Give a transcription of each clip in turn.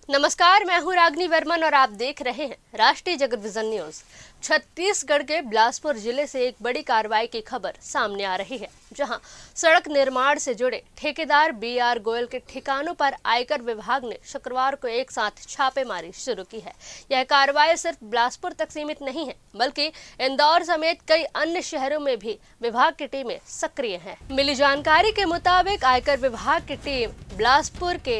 नमस्कार, मैं हूं रागनी वर्मन और आप देख रहे हैं राष्ट्रीय जगत विजन न्यूज। छत्तीसगढ़ के बिलासपुर जिले से एक बड़ी कार्रवाई की खबर सामने आ रही है, जहां सड़क निर्माण से जुड़े ठेकेदार BR गोयल के ठिकानों पर आयकर विभाग ने शुक्रवार को एक साथ छापेमारी शुरू की है। यह कार्रवाई सिर्फ बिलासपुर तक सीमित नहीं है, बल्कि इंदौर समेत कई अन्य शहरों में भी विभाग की टीमें सक्रिय हैं। मिली जानकारी के मुताबिक आयकर विभाग की टीम बिलासपुर के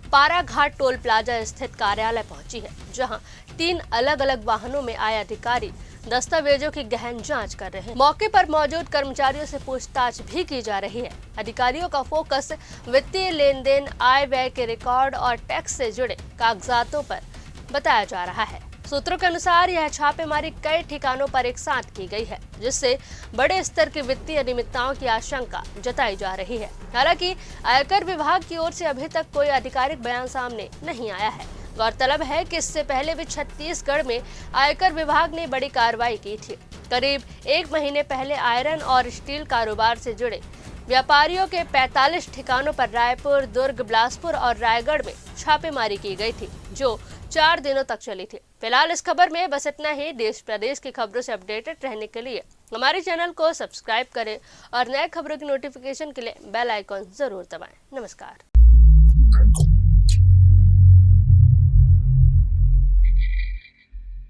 पाराघाट टोल प्लाजा स्थित कार्यालय पहुंची है, जहां 3 अलग अलग वाहनों में आए अधिकारी दस्तावेजों की गहन जांच कर रहे हैं। मौके पर मौजूद कर्मचारियों से पूछताछ भी की जा रही है। अधिकारियों का फोकस वित्तीय लेन देन, आय व्यय के रिकॉर्ड और टैक्स से जुड़े कागजातों पर बताया जा रहा है। सूत्रों के अनुसार यह छापेमारी कई ठिकानों पर एक साथ की गई है, जिससे बड़े स्तर की वित्तीय अनियमितताओं की आशंका जताई जा रही है। हालांकि आयकर विभाग की ओर से अभी तक कोई आधिकारिक बयान सामने नहीं आया है। गौरतलब है कि इससे पहले भी छत्तीसगढ़ में आयकर विभाग ने बड़ी कार्रवाई की थी। करीब 1 महीने पहले आयरन और स्टील कारोबार से जुड़े व्यापारियों के 45 ठिकानों पर रायपुर, दुर्ग, बिलासपुर और रायगढ़ में छापेमारी की गई थी, जो 4 दिनों तक चली थी। फिलहाल इस खबर में बस इतना ही। देश प्रदेश की खबरों से अपडेटेड रहने के लिए हमारे चैनल को सब्सक्राइब करें और नए खबरों की नोटिफिकेशन के लिए बेल आइकॉन जरूर दबाएं। नमस्कार।